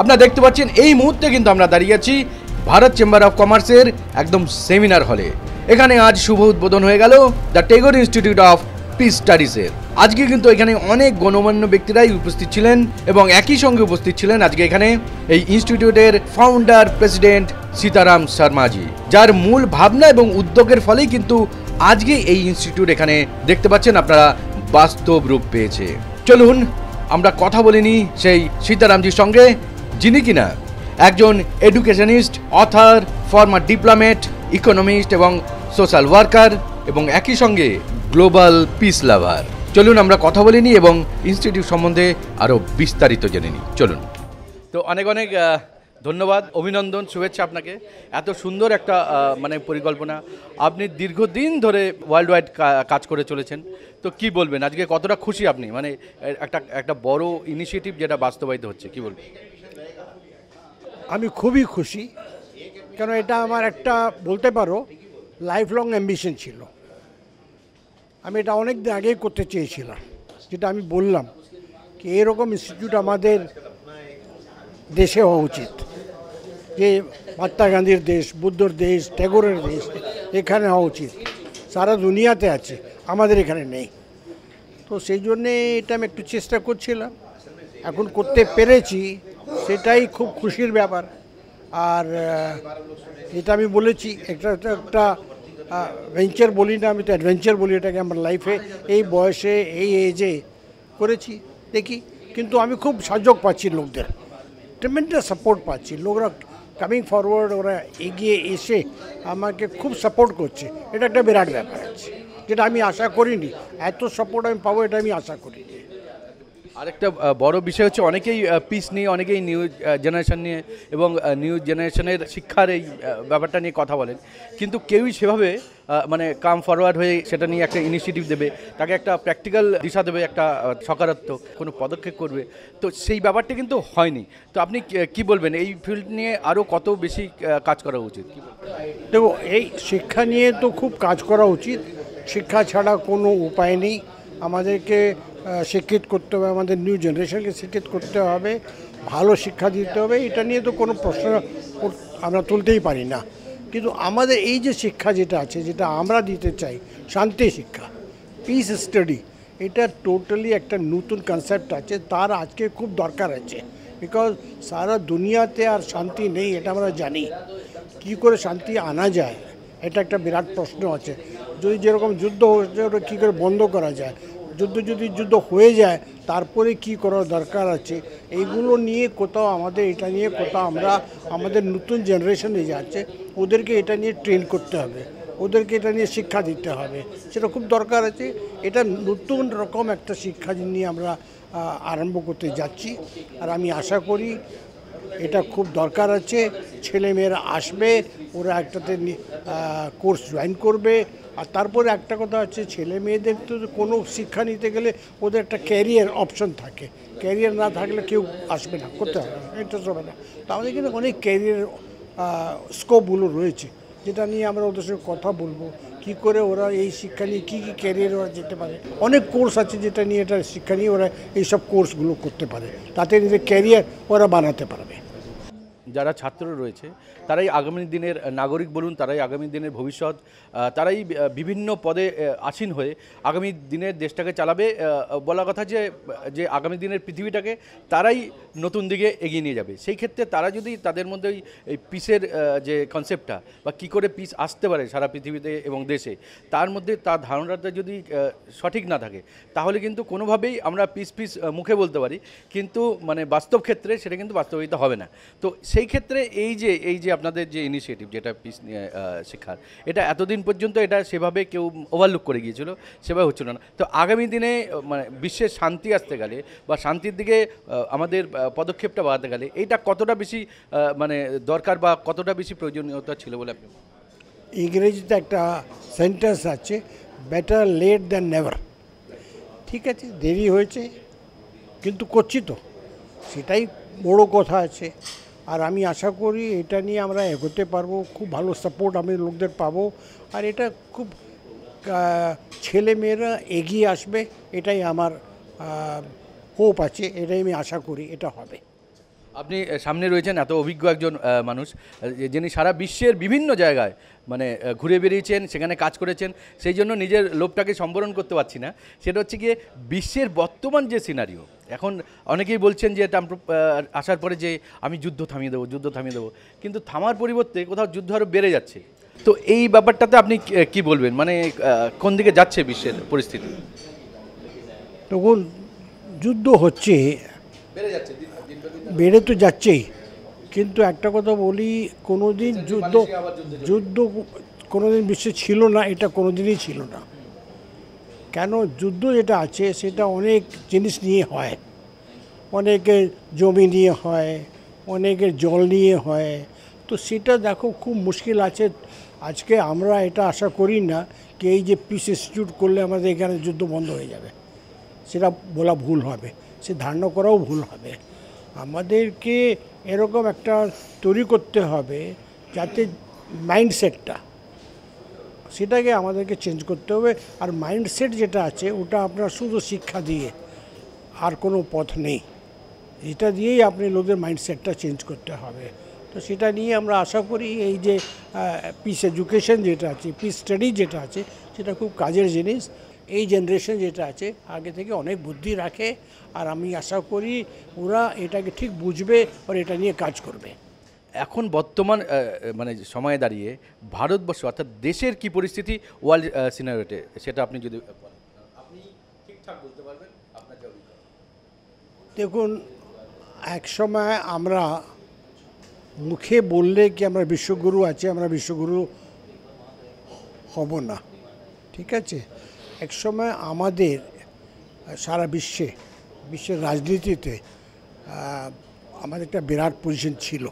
আপনারা দেখতে পাচ্ছেন এই মুহূর্তে কিন্তু আমরা দাঁড়িয়ে আছি ভারত চেম্বার অফ কমার্সের একদম সেমিনার হলে। এখানে আজ শুভ উদ্বোধন হয়ে গেল the Tagore Institute of Peace স্টাডিজের। আজকে কিন্তু এখানে অনেক গণ্যমান্য ব্যক্তিরাই উপস্থিত ছিলেন এবং একই সঙ্গে উপস্থিত ছিলেন আজকে এখানে এই ইনস্টিটিউটের ফাউন্ডার প্রেসিডেন্ট সীতারাম শর্মাজি, যার মূল ভাবনা এবং উদ্যোগের ফলেই কিন্তু আজকে এই ইনস্টিটিউট এখানে দেখতে পাচ্ছেন আপনারা বাস্তব রূপ পেয়েছে। চলুন আমরা কথা বলে নিই সেই সীতারামজির সঙ্গে, যিনি কিনা একজন educationist, other, former diplomat, economist এবং সোশ্যাল ওয়ার্কার এবং একই সঙ্গে গ্লোবাল পিস লাভার। চলুন আমরা কথা বলে নিই এবং ইনস্টিটিউট সম্বন্ধে আরও বিস্তারিত জেনে নিই। চলুন। তো অনেক অনেক ধন্যবাদ, অভিনন্দন, শুভেচ্ছা আপনাকে। এত সুন্দর একটা পরিকল্পনা। আপনি দীর্ঘদিন ধরে ওয়ার্ল্ড ওয়াইড কাজ করে চলেছেন। তো কি বলবেন, আজকে কতটা খুশি আপনি, একটা বড় ইনিশিয়েটিভ যেটা বাস্তবায়িত হচ্ছে, কি বলবেন? আমি খুবই খুশি, কেন এটা আমার একটা বলতে পারো লাইফ লং অ্যাম্বিশন ছিল। আমি এটা অনেক দিন আগেই করতে চেয়েছিলাম, যেটা আমি বললাম কি এরকম ইনস্টিটিউট আমাদের দেশে হওয়া উচিত, যে মহাত্মা গান্ধীর দেশ, বুদ্ধর দেশ, ট্যাগোরের দেশ এখানে হওয়া উচিত। সারা দুনিয়াতে আছে, আমাদের এখানে নেই। তো সেই জন্যে এটা আমি একটু চেষ্টা করছিলাম, এখন করতে পেরেছি, সেটাই খুব খুশির ব্যাপার। আর এটা আমি বলেছি একটা ভেঞ্চার বলি না, আমি তো অ্যাডভেঞ্চার বলি এটাকে। আমার লাইফে এই বয়সে এই এজে করেছি দেখি, কিন্তু আমি খুব সাহায্য পাচ্ছি লোকদের, ট্রিমেন্ডাস সাপোর্ট পাচ্ছি। লোকরা কামিং ফরওয়ার্ড, ওরা এগিয়ে এসে আমাকে খুব সাপোর্ট করছে। এটা একটা বিরাট ব্যাপার আছে, যেটা আমি আশা করিনি। এত সাপোর্ট আমি পাবো এটা আমি আশা করিনি। আরেকটা বড় বিষয় হচ্ছে অনেকেই পিস নিয়ে, অনেকেই নিউ জেনারেশন নিয়ে এবং নিউ জেনারেশনের শিক্ষার এই ব্যাপারটা নিয়ে কথা বলেন, কিন্তু কেউই সেভাবে কাম ফরওয়ার্ড হয়ে সেটা নিয়ে একটা ইনিশিয়েটিভ দেবে, তাকে একটা প্র্যাকটিক্যাল দিশা দেবে, একটা সকারাত্মক কোনো পদক্ষেপ করবে। তো সেই ব্যাপারটা কিন্তু হয়নি। তো আপনি কি বলবেন, এই ফিল্ড নিয়ে আরও কত বেশি কাজ করা উচিত? দেখো, এই শিক্ষা নিয়ে তো খুব কাজ করা উচিত। শিক্ষা ছাড়া কোনো উপায় নেই। আমাদেরকে শিক্ষিত করতে হবে, আমাদের নিউ জেনারেশনকে শিক্ষিত করতে হবে, ভালো শিক্ষা দিতে হবে। এটা নিয়ে তো কোনো প্রশ্ন আমরা তুলতেই পারি না। কিন্তু আমাদের এই যে শিক্ষা যেটা আছে, যেটা আমরা দিতে চাই, শান্তি শিক্ষা, পিস স্টাডি, এটা টোটালি একটা নতুন কনসেপ্ট আছে, তার আজকে খুব দরকার আছে। বিকজ সারা দুনিয়াতে আর শান্তি নেই, এটা আমরা জানি। কী করে শান্তি আনা যায়, এটা একটা বিরাট প্রশ্ন আছে। যদি যেরকম যুদ্ধ হচ্ছে, ওটা কী করে বন্ধ করা যায়, যদি যুদ্ধ হয়ে যায় তারপরে কি করার দরকার আছে, এইগুলো নিয়ে কোথাও আমাদের, এটা নিয়ে কোথাও আমরা আমাদের নতুন জেনারেশনে যাচ্ছে, ওদেরকে এটা নিয়ে ট্রেন করতে হবে, ওদেরকে এটা নিয়ে শিক্ষা দিতে হবে, সেটা খুব দরকার আছে। এটা নতুন রকম একটা শিক্ষা নিয়ে আমরা আরম্ভ করতে যাচ্ছি। আর আমি আশা করি এটা খুব দরকার আছে। ছেলেমেয়েরা আসবে, ওরা একটাতে কোর্স জয়েন করবে। আর তারপরে একটা কথা হচ্ছে, ছেলে মেয়েদের তো কোনো শিক্ষা নিতে গেলে ওদের একটা ক্যারিয়ার অপশন থাকে। ক্যারিয়ার না থাকলে কেউ আসবে না, করতে হবে না, ইন্টারেস্ট হবে না। তো আমাদের কিন্তু অনেক ক্যারিয়ার স্কোপগুলো রয়েছে, যেটা নিয়ে আমরা ওদের সঙ্গে কথা বলবো, কী করে ওরা এই শিক্ষা নিয়ে কী কী ক্যারিয়ার ওরা যেতে পারে। অনেক কোর্স আছে যেটা নিয়ে, এটা শিক্ষা নিয়ে ওরা এইসব কোর্সগুলো করতে পারে, তাতে নিজের ক্যারিয়ার ওরা বানাতে পারবে। যারা ছাত্র রয়েছে তারাই আগামী দিনের নাগরিক বলুন, তারাই আগামী দিনের ভবিষ্যৎ, তারাই বিভিন্ন পদে আসীন হয়ে আগামী দিনের দেশটাকে চালাবে। বলা কথা যে আগামী দিনের পৃথিবীটাকে তারাই নতুন দিকে এগিয়ে নিয়ে যাবে। সেই ক্ষেত্রে তারা যদি তাদের মধ্যে এই পিসের যে কনসেপ্টটা বা কী করে পিস আসতে পারে সারা পৃথিবীতে এবং দেশে, তার মধ্যে তার ধারণাটা যদি সঠিক না থাকে, তাহলে কিন্তু কোনোভাবেই আমরা পিস মুখে বলতে পারি, কিন্তু বাস্তব ক্ষেত্রে সেটা কিন্তু বাস্তবায়িত হবে না। তো সেই ক্ষেত্রে এই যে আপনাদের যে ইনিশিয়েটিভ, যেটা পিস নিয়ে শিক্ষার, এটা এতদিন পর্যন্ত এটা সেভাবে কেউ ওভারলুক করে গিয়েছিল, সেভাবে হচ্ছিল না। তো আগামী দিনে বিশ্বের শান্তি আসতে গেলে বা শান্তির দিকে আমাদের পদক্ষেপটা বাড়াতে গেলে এইটা কতটা বেশি দরকার বা কতটা বেশি প্রয়োজনীয়তা ছিল বলে আপনি? ইংরেজিতে একটা সেন্টেন্স আছে, বেটার লেট দ্যান নেভার। ঠিক আছে, দেরি হয়েছে কিন্তু করছি তো, সেটাই বড় কথা আছে। আর আমি আশা করি এটা নিয়ে আমরা এগোতে পারবো, খুব ভালো সাপোর্ট আমি লোকদের পাবো। আর এটা খুব ছেলেমেয়েরা এগিয়ে আসবে, এটাই আমার হোপ আছে, এটাই আমি আশা করি এটা হবে। আপনি সামনে রয়েছেন এত অভিজ্ঞ একজন মানুষ যিনি সারা বিশ্বের বিভিন্ন জায়গায় মানে ঘুরে বেরিয়েছেন, সেখানে কাজ করেছেন। সেই জন্য নিজের লোভটাকে সম্বরণ করতে পারছি না। সেটা হচ্ছে গিয়ে বিশ্বের বর্তমান যে সিনারিও, এখন অনেকেই বলছেন যে ট্রাম্প আসার পরে যে আমি যুদ্ধ থামিয়ে দেবো, যুদ্ধ থামিয়ে দেবো, কিন্তু থামার পরিবর্তে কোথাও যুদ্ধ আরও বেড়ে যাচ্ছে। তো এই ব্যাপারটাতে আপনি কি বলবেন, মানে কোন দিকে যাচ্ছে বিশ্বের পরিস্থিতি? তখন যুদ্ধ হচ্ছে, বেড়ে যাচ্ছে, বেড়ে তো যাচ্ছেই, কিন্তু একটা কথা বলি, কোনোদিন যুদ্ধ কোনোদিন বিশ্বে ছিল না, এটা কোনোদিনই ছিল না। কেন, যুদ্ধ যেটা আছে সেটা অনেক জিনিস নিয়ে হয়, অনেকের জমি নিয়ে হয়, অনেকের জল নিয়ে হয়। তো সেটা দেখো খুব মুশকিল আছে। আজকে আমরা এটা আশা করি না কি এই যে পিস ইনস্টিটিউট করলে আমাদের এখানে যুদ্ধ বন্ধ হয়ে যাবে, সেটা বলা ভুল হবে, সে ধারণা করাও ভুল হবে। আমাদেরকে এরকম একটা তৈরি করতে হবে যাতে মাইন্ডসেটটা, সেটাকে আমাদেরকে চেঞ্জ করতে হবে। আর মাইন্ডসেট যেটা আছে ওটা আপনার শুধু শিক্ষা দিয়ে আর কোনো পথ নেই, এটা দিয়েই আপনি লোকদের মাইন্ডসেটটা চেঞ্জ করতে হবে। তো সেটা নিয়ে আমরা আশা করি এই যে পিস এডুকেশন যেটা আছে, পিস স্টাডি যেটা আছে, সেটা খুব কাজের জিনিস। এই জেনারেশন যেটা আছে আগে থেকে অনেক বুদ্ধি রাখে, আর আমি আশা করি ওরা এটাকে ঠিক বুঝবে আর এটা নিয়ে কাজ করবে। এখন বর্তমান মানে সময়ে দাঁড়িয়ে ভারতবর্ষ অর্থাৎ দেশের কি পরিস্থিতি ওয়ার্ল্ড সিনারিওতে, সেটা আপনি যদি বলেন, আপনি ঠিকঠাক বলতে পারবেন আপনার যে অভিজ্ঞতা। দেখুন, এক সময় আমরা মুখে বললে কি আমরা বিশ্বগুরু আছে, আমরা বিশ্বগুরু হব না, ঠিক আছে। এক সময় আমাদের সারা বিশ্বের রাজনীতিতে আমাদের একটা বিরাট পজিশন ছিল,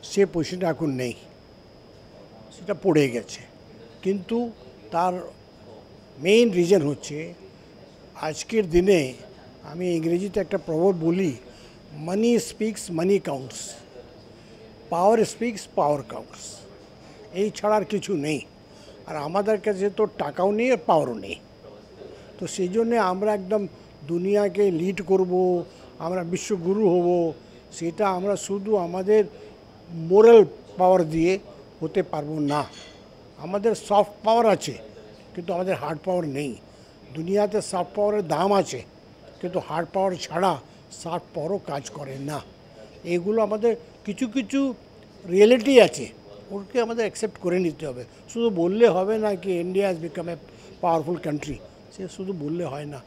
সে পজিশনটা এখন নেই, সেটা পড়ে গেছে। কিন্তু তার মেইন রিজন হচ্ছে আজকের দিনে, আমি ইংরেজিতে একটা প্রবাদ বলি, মানি স্পিক্স, মানি কাউন্টস, পাওয়ার স্পিক্স, পাওয়ার কাউন্টস। এই ছাড়া আর কিছু নেই। আর আমাদের কাছে তো টাকাও নেই আর পাওয়ারও নেই। তো সেই জন্যে আমরা একদম দুনিয়াকে লিড করব, আমরা বিশ্বগুরু হব, সেটা আমরা শুধু আমাদের মোরাল পাওয়ার দিয়ে হতে পারবো না। আমাদের সফট পাওয়ার আছে, কিন্তু আমাদের হার্ড পাওয়ার নেই। দুনিয়াতে সফট পাওয়ারের দাম আছে, কিন্তু হার্ড পাওয়ার ছাড়া সফট পাওয়ারও কাজ করে না। এগুলো আমাদের কিছু কিছু রিয়েলিটি আছে, ওকে আমাদের অ্যাকসেপ্ট করে নিতে হবে। শুধু বললে হবে না কি India has become a powerful country, সে শুধু বললে হয় না।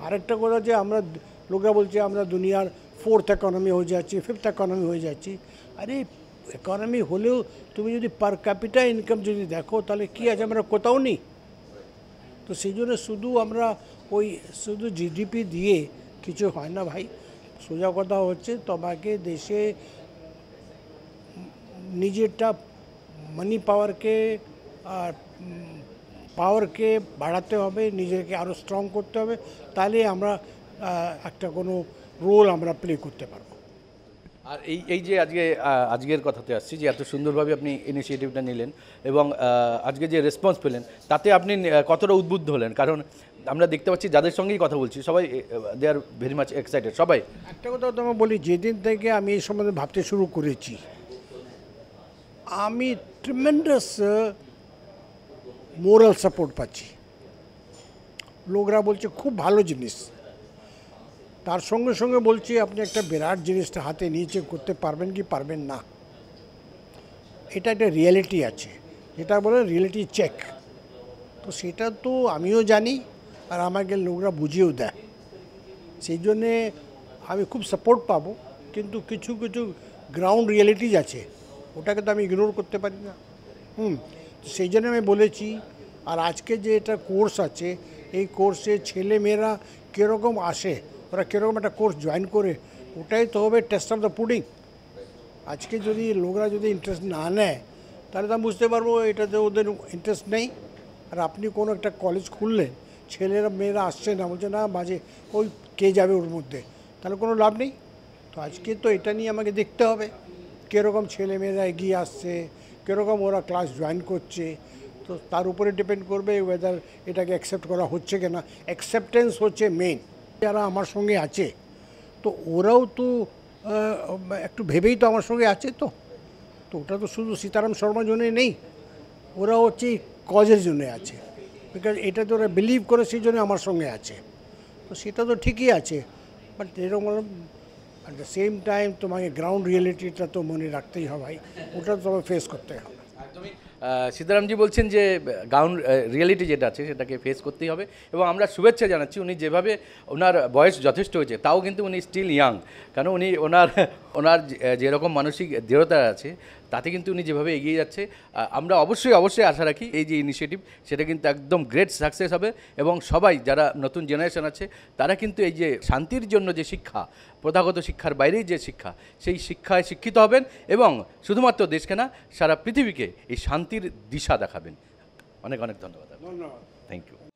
আরেকটা কথা যে আমরা লোকরা বলছে আমরা দুনিয়ার 4th ইকোনমি হয়ে যাচ্ছি, 5th ইকোনমি হয়ে যাচ্ছি। আরে ইকোনমি হলেও তুমি যদি পার ক্যাপিটা ইনকাম যদি দেখো তাহলে কী আছে, আমরা কোথাও নেই। তো সেই জন্য আমরা শুধু জিডিপি দিয়ে কিছু হয় না ভাই। সোজা কথা হচ্ছে তোমাকে দেশে নিজেরটা মানি পাওয়ারকে বাড়াতে হবে, নিজেকে আরও স্ট্রং করতে হবে, তাহলে আমরা একটা কোনো রোল আমরা প্লে করতে পারবো। আর এই যে আজকের কথাতে আসছি, যে এত সুন্দরভাবে আপনি ইনিশিয়েটিভটা নিলেন এবং আজকে যে রেসপন্স পেলেন, তাতে আপনি কতটা উদ্বুদ্ধ হলেন? কারণ আমরা দেখতে পাচ্ছি যাদের সঙ্গেই কথা বলছি সবাই দে আর ভেরি মাচ এক্সাইটেড। সবাই একটা কথা তোমাকে বলি, যেদিন থেকে আমি এই সম্বন্ধে ভাবতে শুরু করেছি, আমি ট্রিমেন্ডাস মোরাল সাপোর্ট পাচ্ছি। লোকরা বলছে খুব ভালো জিনিস, তার সঙ্গে সঙ্গে বলছি আপনি একটা বিরাট জিনিসটা হাতে নিচে করতে পারবেন কি পারবেন না, এটা একটা রিয়েলিটি আছে, যেটা বলে রিয়েলিটি চেক। তো সেটা তো আমিও জানি, আর আমাকে লোকরা বুঝিয়েও দেয়। সেই জন্যে আমি খুব সাপোর্ট পাবো, কিন্তু কিছু কিছু গ্রাউন্ড রিয়েলিটিজ আছে, ওটাকে তো আমি ইগনোর করতে পারি না। সেই জন্য আমি বলেছি। আর আজকে যে এটা কোর্স আছে, এই কোর্সে ছেলে মেয়েরা কীরকম আসে, ওরা কীরকম একটা কোর্স জয়েন করে, ওটাই তো হবে টেস্ট অফ দ্য পুডিং। আজকে যদি লোকরা যদি ইন্টারেস্ট না নেয়, তাহলে তো আমি বুঝতে পারবো এটাতে ওদের ইন্টারেস্ট নেই। আর আপনি কোনো একটা কলেজ খুললেন, ছেলেরা মেয়েরা আসছে না, বলছে না বাজে, ওই কে যাবে ওর মধ্যে, তাহলে কোনো লাভ নেই। তো আজকে তো এটা নিয়ে আমাকে দেখতে হবে কীরকম ছেলেমেয়েরা এগিয়ে আসছে, কীরকম ওরা ক্লাস জয়েন করছে। তো তার উপরে ডিপেন্ড করবে ওয়েদার এটাকে অ্যাকসেপ্ট করা হচ্ছে কি না। অ্যাকসেপ্টেন্স হচ্ছে মেন। যারা আমার সঙ্গে আছে, তো ওরাও তো একটু ভেবেই তো আমার সঙ্গে আছে। তো তো ওটা তো শুধু সীতারাম শর্মার জন্যে নেই, ওরা হচ্ছে এই কজের জন্য আছে, বিকজ এটা তো ওরা বিলিভ করে সেই জন্য আমার সঙ্গে আছে। তো সেটা তো ঠিকই আছে, বাট এরকম অ্যাট দ্য সেম টাইম তোমাকে গ্রাউন্ড রিয়েলিটিটা তো মনে রাখতেই হবে, ভাই, ওটা তো তোমাকে ফেস করতে হবে। একদমই সীতারামজি বলছেন যে গ্রাউন্ড রিয়েলিটি যেটা আছে সেটাকে ফেস করতেই হবে, এবং আমরা শুভেচ্ছা জানাচ্ছি। উনি যেভাবে, ওনার বয়স যথেষ্ট হয়েছে তাও কিন্তু উনি স্টিল ইয়াং, কারণ উনি ওনার ওনার যেরকম মানসিক দৃঢ়তা আছে তাতে কিন্তু উনি যেভাবে এগিয়ে যাচ্ছে, আমরা অবশ্যই আশা রাখি এই যে ইনিশিয়েটিভ সেটা কিন্তু একদম গ্রেট সাকসেস হবে, এবং সবাই যারা নতুন জেনারেশন আছে তারা কিন্তু এই যে শান্তির জন্য যে শিক্ষা, প্রথাগত শিক্ষার বাইরেই যে শিক্ষা, সেই শিক্ষায় শিক্ষিত হবেন এবং শুধুমাত্র দেশকে না সারা পৃথিবীকে এই শান্তির দিশা দেখাবেন। অনেক অনেক ধন্যবাদ। ধন্যবাদ। Thank you.